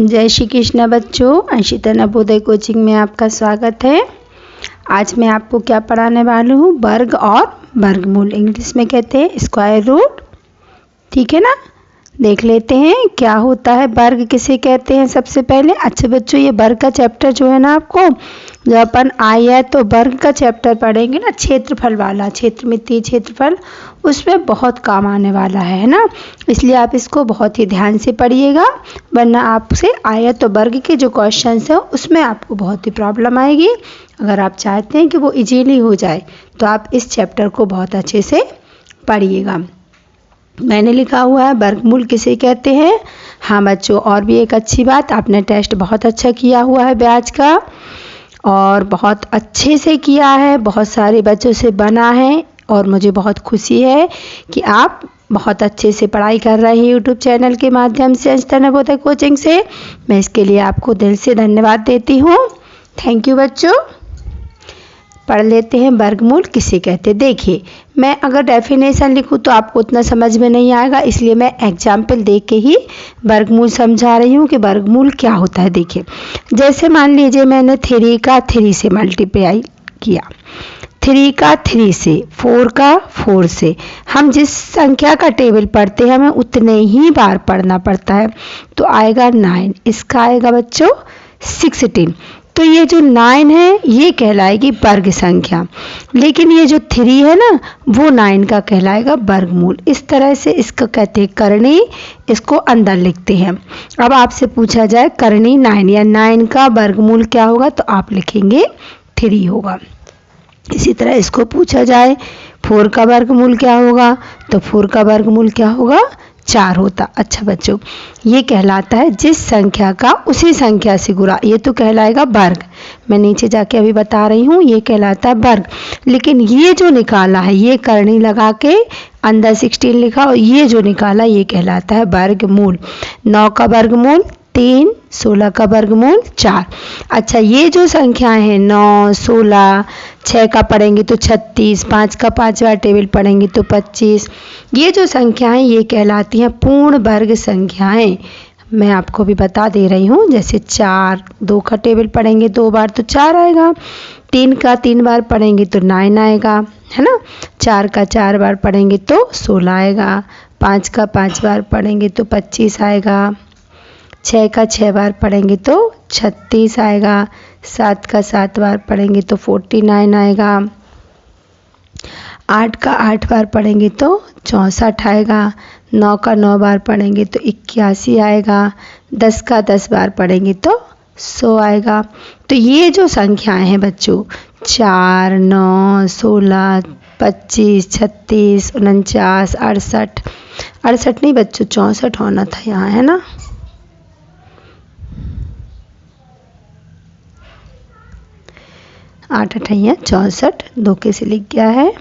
जय श्री कृष्ण बच्चों, अंशिता नवोदय कोचिंग में आपका स्वागत है। आज मैं आपको क्या पढ़ाने वाली हूँ, वर्ग और वर्गमूल। इंग्लिश में कहते हैं स्क्वायर रूट। ठीक है ना, देख लेते हैं क्या होता है, वर्ग किसे कहते हैं। सबसे पहले अच्छा बच्चों, ये वर्ग का चैप्टर जो है ना, आपको जब अपन आए है तो वर्ग का चैप्टर पढ़ेंगे ना, क्षेत्रफल वाला, क्षेत्रमितीय क्षेत्रफल, उसमें बहुत काम आने वाला है ना। इसलिए आप इसको बहुत ही ध्यान से पढ़िएगा, वरना आपसे आया तो वर्ग के जो क्वेश्चंस हैं उसमें आपको बहुत ही प्रॉब्लम आएगी। अगर आप चाहते हैं कि वो इजीली हो जाए तो आप इस चैप्टर को बहुत अच्छे से पढ़िएगा। मैंने लिखा हुआ है वर्गमूल किसे कहते हैं। हाँ बच्चों, और भी एक अच्छी बात, आपने टेस्ट बहुत अच्छा किया हुआ है ब्याज का और बहुत अच्छे से किया है, बहुत सारे बच्चों से बना है और मुझे बहुत खुशी है कि आप बहुत अच्छे से पढ़ाई कर रहे हैं यूट्यूब चैनल के माध्यम से, अंशिता नवोदय कोचिंग से। मैं इसके लिए आपको दिल से धन्यवाद देती हूँ। थैंक यू बच्चों। पढ़ लेते हैं वर्गमूल किसे कहते हैं। देखिए, मैं अगर डेफिनेशन लिखूं तो आपको उतना समझ में नहीं आएगा, इसलिए मैं एग्जाम्पल दे के ही वर्गमूल समझा रही हूं कि वर्गमूल क्या होता है। देखिए, जैसे मान लीजिए मैंने 3 का 3 से मल्टीप्लाई किया, 3 का 3 से, 4 का 4 से। हम जिस संख्या का टेबल पढ़ते हैं हमें उतने ही बार पढ़ना पड़ता है, तो आएगा 9। इसका आएगा बच्चों 16। तो ये जो 9 है ये कहलाएगी वर्ग संख्या, लेकिन ये जो 3 है ना वो 9 का कहलाएगा वर्गमूल। इस तरह से इसको कहते हैं करनी, इसको अंदर लिखते हैं। अब आपसे पूछा जाए करनी 9 या 9 का वर्गमूल क्या होगा, तो आप लिखेंगे 3 होगा। इसी तरह इसको पूछा जाए 4 का वर्गमूल क्या होगा, तो 4 का वर्गमूल क्या होगा, 4 होता। अच्छा बच्चों, ये कहलाता है जिस संख्या का उसी संख्या से गुणा, ये तो कहलाएगा वर्ग। मैं नीचे जाके अभी बता रही हूँ, ये कहलाता है वर्ग। लेकिन ये जो निकाला है, ये करनी लगा के अंदर 16 लिखा और ये जो निकाला ये कहलाता है वर्गमूल। 9 का वर्गमूल 3, 16 का वर्गमूल 4। अच्छा, ये जो संख्याएं हैं 9, 16, 6 का पढ़ेंगे तो 36, 5 का 5वां टेबल पढ़ेंगे तो 25। ये जो संख्याएं ये कहलाती हैं पूर्ण वर्ग संख्याएं। मैं आपको भी बता दे रही हूँ, जैसे 4, 2 का टेबल पढ़ेंगे 2 बार तो 4 आएगा, 3 का 3 बार पढ़ेंगे तो 9 आएगा, है ना। 4 का 4 बार पढ़ेंगे तो 16 आएगा, 5 का 5 बार पढ़ेंगे तो 25 आएगा, 6 का 6 बार पढ़ेंगे तो 36 आएगा, 7 का 7 बार पढ़ेंगे तो 49 आएगा, 8 का 8 बार पढ़ेंगे तो 64 आएगा, 9 का 9 बार पढ़ेंगे तो 81 आएगा, 10 का 10 बार पढ़ेंगे तो 100 आएगा। तो ये जो संख्याएं हैं बच्चों 4, 9, 16, 25, 36, 49, 68 नहीं बच्चों 64 होना था यहाँ, है ना। आठ 8 64, 2 के से लिख गया है,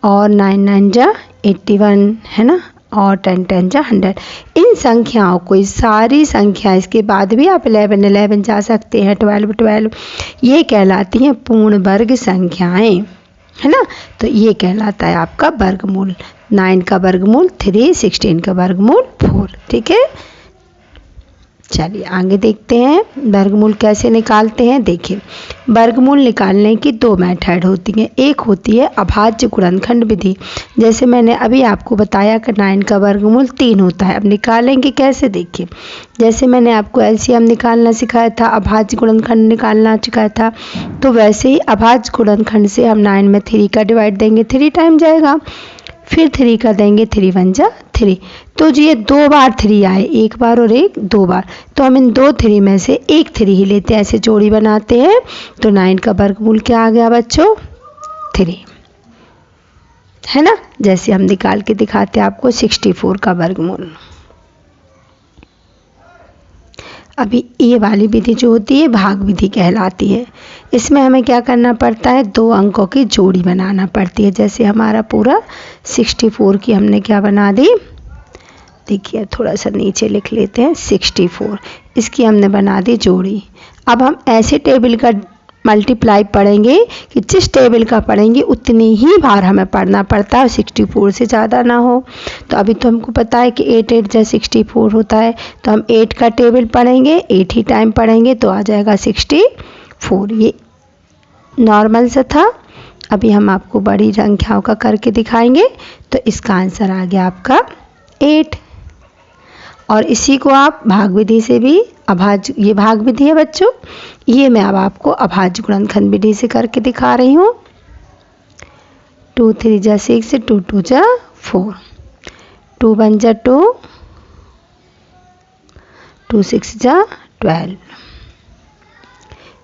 और 9 9 जा 81, है ना, और 10 10 जा 100। इन संख्याओं को, सारी संख्या, इसके बाद भी आप 11 11 जा सकते हैं, 12 12, ये कहलाती हैं पूर्ण वर्ग संख्याएं, है ना। तो ये कहलाता है आपका वर्गमूल। 9 का वर्गमूल 3, 16 का वर्गमूल 4। ठीक है, चलिए आगे देखते हैं वर्गमूल कैसे निकालते हैं। देखिए, वर्गमूल निकालने की 2 मेथड होती हैं। एक होती है अभाज्य गुणनखंड विधि, जैसे मैंने अभी आपको बताया कि 9 का वर्गमूल 3 होता है। अब निकालेंगे कैसे, देखिए, जैसे मैंने आपको एलसीएम निकालना सिखाया था, अभाज्य गुणनखंड निकालना सिखाया था, तो वैसे ही अभाज्य गुणनखंड से हम 9 में 3 का डिवाइड देंगे, 3 टाइम जाएगा, फिर 3 का देंगे, 3 1 जा 3। तो ये 2 बार 3 आए, 1 बार और 1 2 बार, तो हम इन 2 3 में से एक 3 ही लेते हैं, ऐसे जोड़ी बनाते हैं। तो 9 का वर्गमूल क्या आ गया बच्चों, 3, है ना। जैसे हम निकाल के दिखाते हैं आपको 64 का वर्गमूल। अभी ये वाली विधि जो होती है भाग विधि कहलाती है। इसमें हमें क्या करना पड़ता है, 2 अंकों की जोड़ी बनाना पड़ती है। जैसे हमारा पूरा 64 की हमने क्या बना दी, देखिए थोड़ा सा नीचे लिख लेते हैं, 64, इसकी हमने बना दी जोड़ी। अब हम ऐसे टेबल का मल्टीप्लाई पढ़ेंगे कि जिस टेबल का पढ़ेंगे उतनी ही बार हमें पढ़ना पड़ता है, 64 से ज़्यादा ना हो। तो अभी तो हमको पता है कि 8 8 जा 64 होता है, तो हम 8 का टेबल पढ़ेंगे, 8 ही टाइम पढ़ेंगे तो आ जाएगा 64। ये नॉर्मल सा था। अभी हम आपको बड़ी संख्याओं का करके दिखाएंगे। तो इसका आंसर आ गया आपका 8। और इसी को आप भाग विधि से भी अभाज्य, ये भाग विधि है बच्चों, ये मैं अब आपको अभाज्य गुणनखंड विधि से करके दिखा रही हूँ। 2 3 जा 6, 2 2 जा 4, 2 1 जा 2, 2 6 जा 12,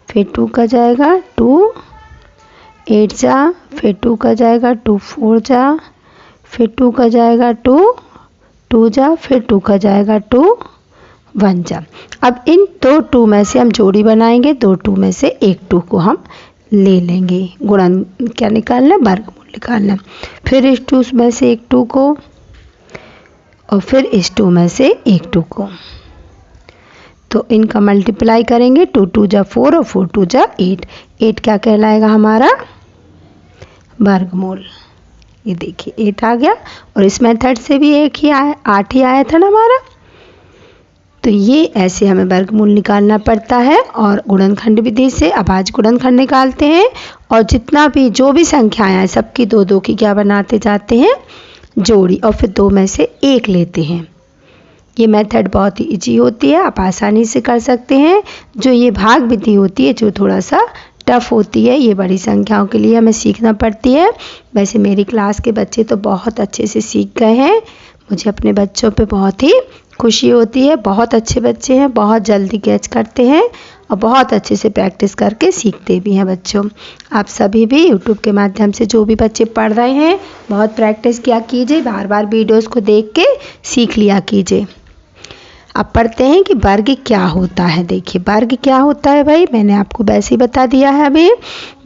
फिर 2 का जाएगा 2, 8 जा, फिर 2 का जाएगा 2 4 जा, फिर 2 का जाएगा 2 2 जा, फिर 2 का जाएगा 2 1 जा। अब इन दो 2 में से हम जोड़ी बनाएंगे, 2 2 में से एक 2 को हम ले लेंगे। गुणन क्या निकालना है, वर्गमूल निकालना है। फिर इस 2 में से एक 2 को और फिर इस 2 में से एक 2 को, तो इनका मल्टीप्लाई करेंगे। 2 2 जा 4 और 4 2 जा 8। 8 क्या कहलाएगा हमारा, वर्गमूल। ये देखिए 8 आ गया। और इस मेथड से भी एक ही आया, 8 ही आया था ना हमारा। तो ये ऐसे हमें वर्गमूल निकालना पड़ता है। और गुणनखंड विधि से अभाज्य गुणनखंड निकालते हैं। और जितना भी जो भी संख्याएं हैं सबकी 2 2 की क्या बनाते जाते हैं, जोड़ी, और फिर 2 में से एक लेते हैं। ये मेथड बहुत ही इजी होती है, आप आसानी से कर सकते हैं। जो ये भाग विधि होती है जो थोड़ा सा टफ होती है, ये बड़ी संख्याओं के लिए हमें सीखना पड़ती है। वैसे मेरी क्लास के बच्चे तो बहुत अच्छे से सीख गए हैं, मुझे अपने बच्चों पे बहुत ही खुशी होती है। बहुत अच्छे बच्चे हैं, बहुत जल्दी कैच करते हैं और बहुत अच्छे से प्रैक्टिस करके सीखते भी हैं बच्चों। आप सभी भी यूट्यूब के माध्यम से जो भी बच्चे पढ़ रहे हैं बहुत प्रैक्टिस किया कीजिए, बार बार वीडियोस को देख के सीख लिया कीजिए। अब पढ़ते हैं कि वर्ग क्या होता है। देखिए वर्ग क्या होता है भाई, मैंने आपको वैसे ही बता दिया है अभी।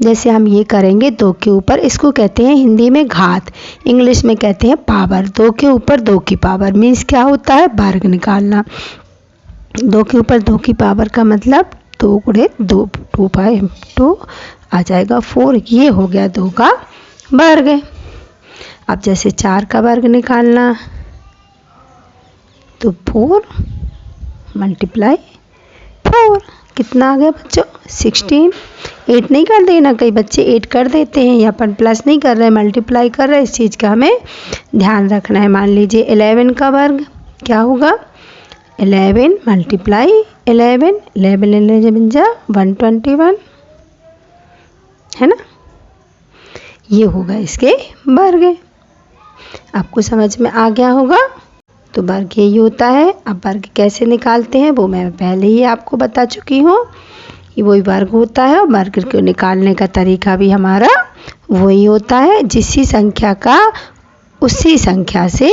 जैसे हम ये करेंगे 2 के ऊपर, इसको कहते हैं हिंदी में घात, इंग्लिश में कहते हैं पावर। 2 के ऊपर 2 की पावर मीन्स क्या होता है, वर्ग निकालना। 2 के ऊपर 2 की पावर का मतलब 2 गुणे 2, 2 बाई 2 आ जाएगा 4। ये हो गया 2 का वर्ग। अब जैसे 4 का वर्ग निकालना, तो 4 मल्टीप्लाई 4 कितना आ गया बच्चों, 16। 8 नहीं कर देना, कई बच्चे 8 कर देते हैं, यहाँ पर प्लस नहीं कर रहे, मल्टीप्लाई कर रहे हैं। इस चीज़ का हमें ध्यान रखना है। मान लीजिए 11 का वर्ग क्या होगा, 11 मल्टीप्लाई 11, 11 11 जा 121, है ना। ये होगा इसके वर्ग। आपको समझ में आ गया होगा। तो वर्ग यही होता है। अब वर्ग कैसे निकालते हैं वो मैं पहले ही आपको बता चुकी हूँ, ये वही वर्ग होता है। और वर्ग को निकालने का तरीका भी हमारा वही होता है, जिस संख्या का उसी संख्या से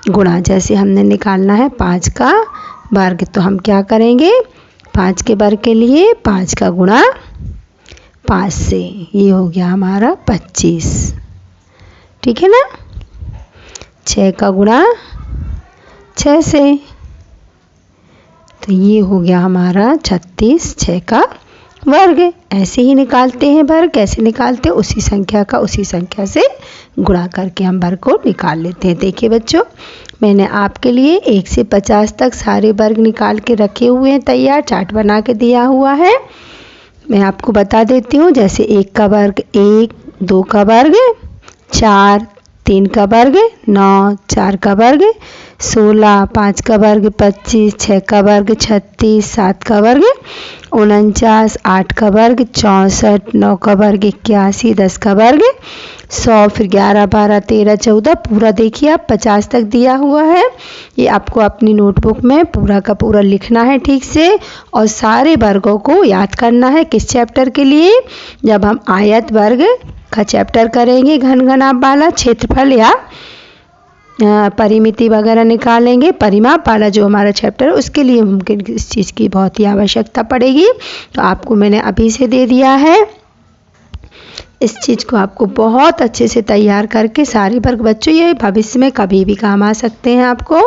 गुणा। जैसे हमने निकालना है 5 का वर्ग, तो हम क्या करेंगे, 5 के वर्ग के लिए 5 का गुणा 5 से, ये हो गया हमारा 25, ठीक है ना। 6 का गुणा 6 से, तो ये हो गया हमारा 36, 6 का वर्ग। ऐसे ही निकालते हैं वर्ग। कैसे निकालते हैं, उसी संख्या का उसी संख्या से गुणा करके हम वर्ग को निकाल लेते हैं। देखिए बच्चों, मैंने आपके लिए 1 से 50 तक सारे वर्ग निकाल के रखे हुए हैं, तैयार चार्ट बना के दिया हुआ है। मैं आपको बता देती हूँ। जैसे 1 का वर्ग 1, 2 का वर्ग 4, 3 का वर्ग 9, 4 का वर्ग 16, 5 का वर्ग 25, 6 का वर्ग 36, 7 का वर्ग 49, 8 का वर्ग 64, 9 का वर्ग 81, 10 का वर्ग 100, फिर 11, 12, 13, 14, पूरा देखिए आप 50 तक दिया हुआ है। ये आपको अपनी नोटबुक में पूरा का पूरा लिखना है ठीक से, और सारे वर्गों को याद करना है। किस चैप्टर के लिए, जब हम आयत वर्ग का चैप्टर करेंगे, घनघनाप वाला, क्षेत्रफल या परिमिति वगैरह निकालेंगे, परिमाप वाला जो हमारा चैप्टर है, उसके लिए मुमकिन इस चीज़ की बहुत ही आवश्यकता पड़ेगी। तो आपको मैंने अभी से दे दिया है। इस चीज़ को आपको बहुत अच्छे से तैयार करके सारे वर्ग बच्चों ये भविष्य में कभी भी काम आ सकते हैं आपको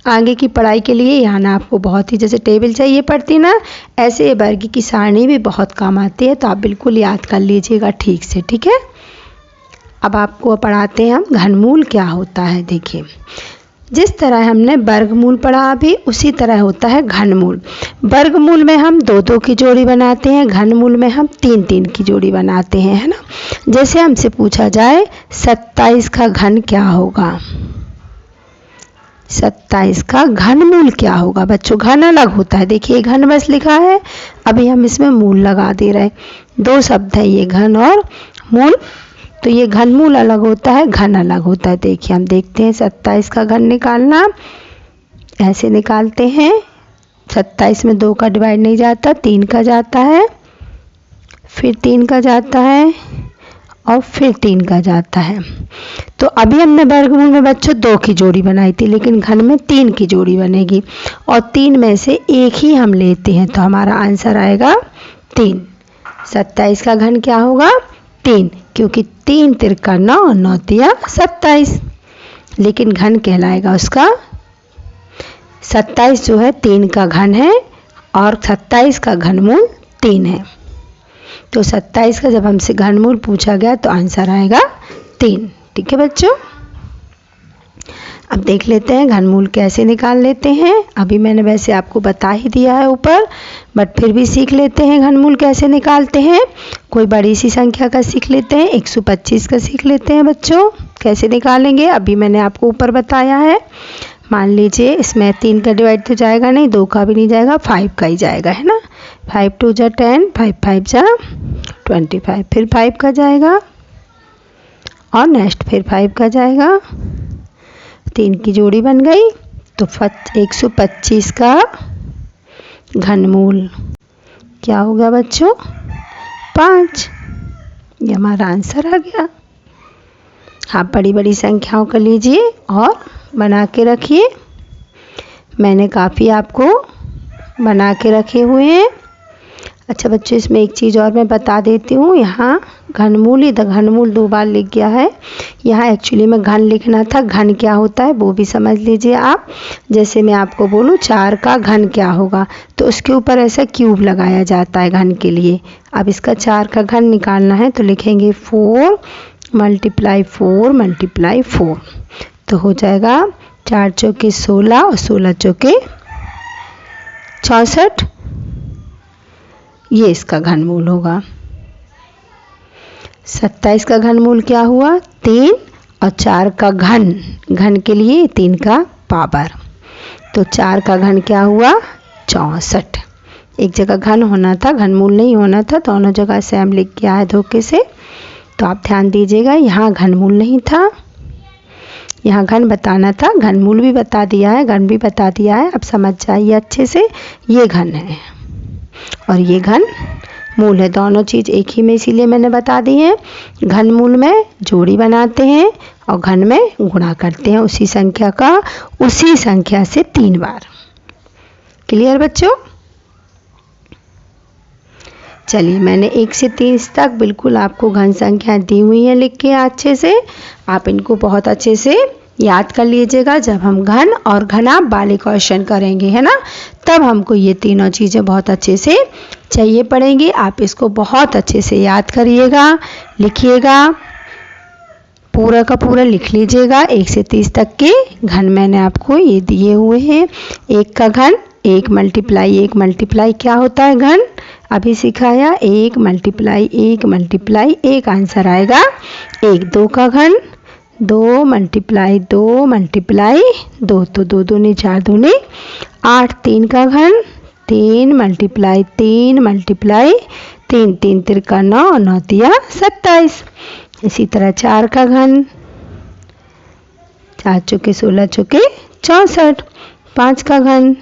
आगे की पढ़ाई के लिए। यहाँ ना आपको बहुत ही जैसे टेबल चाहिए पड़ती ना, ऐसे वर्ग की सारणी भी बहुत काम आती है, तो आप बिल्कुल याद कर लीजिएगा ठीक से, ठीक है। अब आपको पढ़ाते हैं हम घनमूल क्या होता है। देखिए, जिस तरह हमने वर्गमूल पढ़ा अभी, उसी तरह होता है घनमूल। वर्गमूल में हम 2-2 की जोड़ी बनाते हैं, घनमूल में हम 3-3 की जोड़ी बनाते हैं, है ना। जैसे हमसे पूछा जाए 27 का घन क्या होगा, 27 का घनमूल क्या होगा। बच्चों घन अलग होता है, देखिए घन बस लिखा है, अभी हम इसमें मूल लगा दे रहे हैं। 2 शब्द है ये, घन और मूल, तो ये घनमूल अलग होता है, घन अलग होता है। देखिए हम देखते हैं 27 का घन निकालना, ऐसे निकालते हैं। 27 में 2 का डिवाइड नहीं जाता, 3 का जाता है, फिर 3 का जाता है और फिर 3 का जाता है। तो अभी हमने वर्गमूल में बच्चों 2 की जोड़ी बनाई थी, लेकिन घन में 3 की जोड़ी बनेगी और 3 में से एक ही हम लेते हैं, तो हमारा आंसर आएगा 3। 27 का घन क्या होगा, 3, क्योंकि 3 तिरका 9, 9 तिया 27, लेकिन घन कहलाएगा उसका 27 जो है 3 का घन है और 27 का घनमूल 3 है। तो 27 का जब हमसे घनमूल पूछा गया तो आंसर आएगा 3, ठीक है बच्चों। अब देख लेते हैं घनमूल कैसे निकाल लेते हैं। अभी मैंने वैसे आपको बता ही दिया है ऊपर, बट फिर भी सीख लेते हैं घनमूल कैसे निकालते हैं। कोई बड़ी सी संख्या का सीख लेते हैं, 125 का सीख लेते हैं बच्चों, कैसे निकालेंगे अभी मैंने आपको ऊपर बताया है। मान लीजिए इसमें 3 का डिवाइड तो जाएगा नहीं, 2 का भी नहीं जाएगा, 5 का ही जाएगा, है ना। 5 2 जा 10, 5 5 जा 25, फिर 5 का जाएगा और नेक्स्ट फिर 5 का जाएगा, 3 की जोड़ी बन गई। तो 125 का घनमूल क्या होगा बच्चों, 5। ये हमारा आंसर आ गया। आप बड़ी बड़ी संख्याओं का लीजिए और बना के रखिए, मैंने काफ़ी आपको बना के रखे हुए हैं। अच्छा बच्चों, इसमें एक चीज़ और मैं बता देती हूँ, यहाँ घनमूल ही घनमूल 2 बार लिख गया है, यहाँ एक्चुअली में घन लिखना था। घन क्या होता है वो भी समझ लीजिए आप। जैसे मैं आपको बोलूँ 4 का घन क्या होगा, तो उसके ऊपर ऐसा क्यूब लगाया जाता है घन के लिए। अब इसका 4 का घन निकालना है तो लिखेंगे 4 × 4 × 4, तो हो जाएगा 4 चौके 16 और 16 चौके 64, ये इसका घनमूल होगा। 27 का घनमूल क्या हुआ, 3 और 4 का घन के लिए 3 का पावर, तो 4 का घन क्या हुआ, 64। एक जगह घन होना था, घनमूल नहीं होना था, दोनों जगह सेम लिख गया है धोखे से, तो आप ध्यान दीजिएगा। यहाँ घनमूल नहीं था, यहाँ घन बताना था, घनमूल भी बता दिया है, घन भी बता दिया है। अब समझ जाइए अच्छे से, ये घन है और ये घन मूल है, दोनों चीज़ एक ही में, इसीलिए मैंने बता दी है। घनमूल में जोड़ी बनाते हैं और घन में गुणा करते हैं उसी संख्या का, उसी संख्या से 3 बार। क्लियर बच्चों। चलिए, मैंने 1 से 30 तक बिल्कुल आपको घन संख्या दी हुई है लिख के अच्छे से, आप इनको बहुत अच्छे से याद कर लीजिएगा। जब हम घन और घनाभ वाले क्वेश्चन करेंगे, है ना, तब हमको ये तीनों चीज़ें बहुत अच्छे से चाहिए पड़ेंगी। आप इसको बहुत अच्छे से याद करिएगा, लिखिएगा, पूरा का पूरा लिख लीजिएगा। 1 से 30 तक के घन मैंने आपको ये दिए हुए हैं। 1 का घन 1 × 1 × क्या होता है घन, अभी सिखाया, 1 × 1 × 1 आंसर आएगा 1। 2 का घन 2 × 2 × 2, तो 2 दूनी 4 दूनी 8। 3 का घन 3 × 3 × 3, 3 तिरका 9, 9 तिया 27। इसी तरह 4 का घन 4 चौके 16 चौके 64। 5 का घन,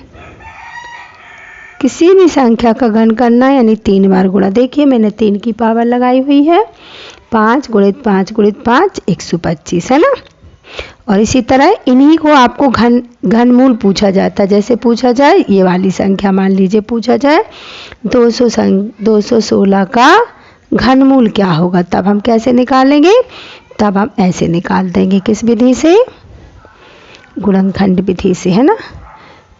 किसी भी संख्या का घन करना यानी 3 बार गुणा। देखिए मैंने 3 की पावर लगाई हुई है, 5 × 5 × 5 125, है ना। और इसी तरह इन्हीं को आपको घनमूल पूछा जाता है। जैसे पूछा जाए ये वाली संख्या, मान लीजिए पूछा जाए 216 का घनमूल क्या होगा, तब हम कैसे निकालेंगे, तब हम ऐसे निकाल देंगे, किस विधि से, गुणनखंड विधि से, है ना।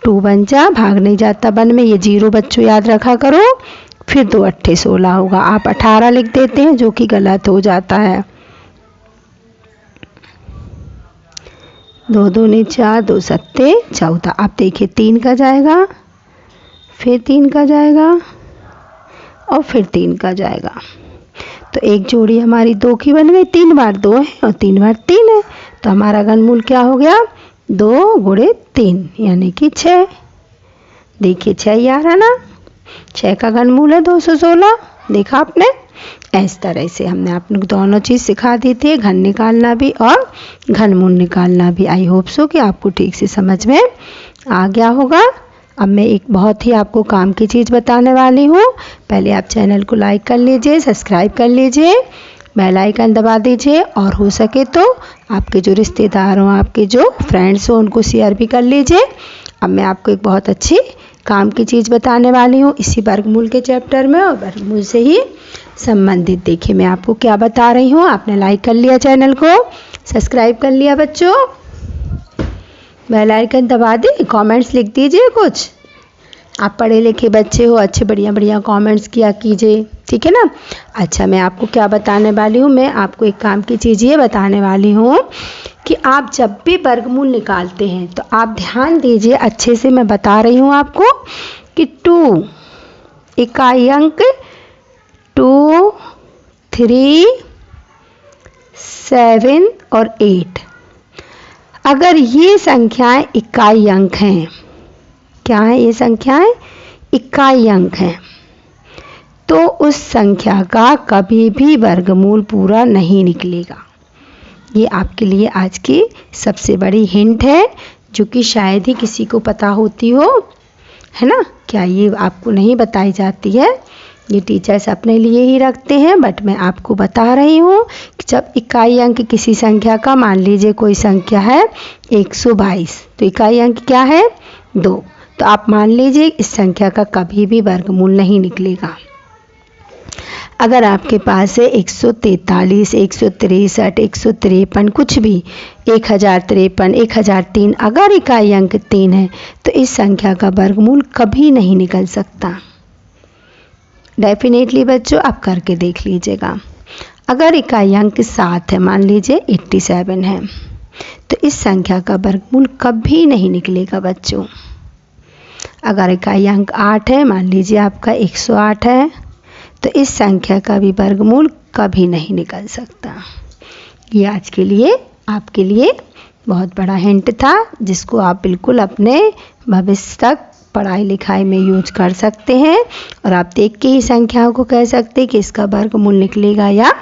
2 बन जा, भाग नहीं जाता वन में, ये 0 बच्चों याद रखा करो। फिर 2 अट्ठे 16 होगा, आप 18 लिख देते हैं जो कि गलत हो जाता है। 2 दूनी 4, 2 सत्ते 14। आप देखिए 3 का जाएगा, फिर 3 का जाएगा और फिर 3 का जाएगा। तो एक जोड़ी हमारी 2 की बन गई, 3 बार 2 है और 3 बार 3 है, तो हमारा घनमूल क्या हो गया, 2 गुणे 3 यानी कि 6। देखिए 6 ही आ रहा ना, 6 का घनमूल है 216, देखा आपने। इस तरह से हमने आपको दोनों चीज़ सिखा दी थी, घन निकालना भी और घनमूल निकालना भी। आई होप सो कि आपको ठीक से समझ में आ गया होगा। अब मैं एक बहुत ही आपको काम की चीज़ बताने वाली हूँ। पहले आप चैनल को लाइक कर लीजिए, सब्सक्राइब कर लीजिए, बेल आइकन दबा दीजिए और हो सके तो आपके जो रिश्तेदार हों, आपके जो फ्रेंड्स हों, उनको शेयर भी कर लीजिए। अब मैं आपको एक बहुत अच्छी काम की चीज़ बताने वाली हूँ इसी वर्गमूल के चैप्टर में और वर्गमूल से ही संबंधित। देखिए मैं आपको क्या बता रही हूँ। आपने लाइक कर लिया, चैनल को सब्सक्राइब कर लिया बच्चों, बेल आइकन दबा दी, कमेंट्स लिख दीजिए कुछ। आप पढ़े लिखे बच्चे हो, अच्छे बढ़िया बढ़िया कमेंट्स किया कीजिए, ठीक है ना। अच्छा मैं आपको क्या बताने वाली हूँ, मैं आपको एक काम की चीज़ ये बताने वाली हूँ कि आप जब भी वर्गमूल निकालते हैं तो आप ध्यान दीजिए, अच्छे से मैं बता रही हूँ आपको कि 2 इकाई अंक 2, 3, 7 और 8, अगर ये संख्याएं इकाई अंक हैं, क्या है ये संख्याएं, इकाई अंक हैं, तो उस संख्या का कभी भी वर्गमूल पूरा नहीं निकलेगा। ये आपके लिए आज की सबसे बड़ी हिंट है, जो कि शायद ही किसी को पता होती हो, है ना। क्या ये आपको नहीं बताई जाती है, ये टीचर्स अपने लिए ही रखते हैं, बट मैं आपको बता रही हूँ कि जब इकाई अंक किसी संख्या का, मान लीजिए कोई संख्या है 122, तो इकाई अंक क्या है 2, तो आप मान लीजिए इस संख्या का कभी भी वर्गमूल नहीं निकलेगा। अगर आपके पास है 143, 163, 153, कुछ भी 1053, 1003, अगर इकाई अंक 3 है तो इस संख्या का वर्गमूल कभी नहीं निकल सकता। डेफिनेटली बच्चों आप करके देख लीजिएगा। अगर इकाई अंक 7 है, मान लीजिए 87 है, तो इस संख्या का वर्गमूल कभी नहीं निकलेगा बच्चों। अगर इकाई अंक 8 है, मान लीजिए आपका 108 है, तो इस संख्या का भी वर्गमूल कभी नहीं निकल सकता। ये आज के लिए आपके लिए बहुत बड़ा हिंट था, जिसको आप बिल्कुल अपने भविष्य तक पढ़ाई लिखाई में यूज कर सकते हैं और आप देख के ही संख्याओं को कह सकते हैं कि इसका वर्गमूल निकलेगा या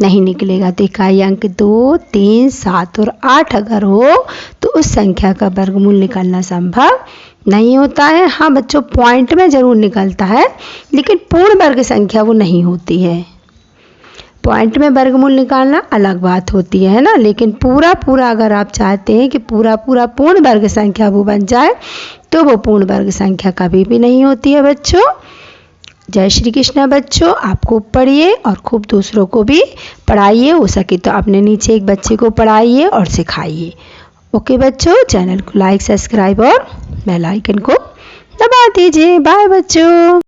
नहीं निकलेगा। तो इकाई अंक 2, 3, 7 और 8 अगर हो तो उस संख्या का वर्गमूल निकलना संभव नहीं होता है। हाँ बच्चों, पॉइंट में ज़रूर निकलता है, लेकिन पूर्ण वर्ग संख्या वो नहीं होती है। पॉइंट में वर्गमूल निकालना अलग बात होती है ना, लेकिन पूरा पूरा अगर आप चाहते हैं कि पूरा पूरा पूर्ण वर्ग संख्या वो बन जाए, तो वो पूर्ण वर्ग संख्या कभी भी नहीं होती है बच्चों। जय श्री कृष्णा बच्चों, आप खूब पढ़िए और खूब दूसरों को भी पढ़ाइए, हो सके तो अपने नीचे एक बच्चे को पढ़ाइए और सिखाइए। ओके बच्चों, चैनल को लाइक, सब्सक्राइब और बेल आइकन को दबा दीजिए। बाय बच्चों।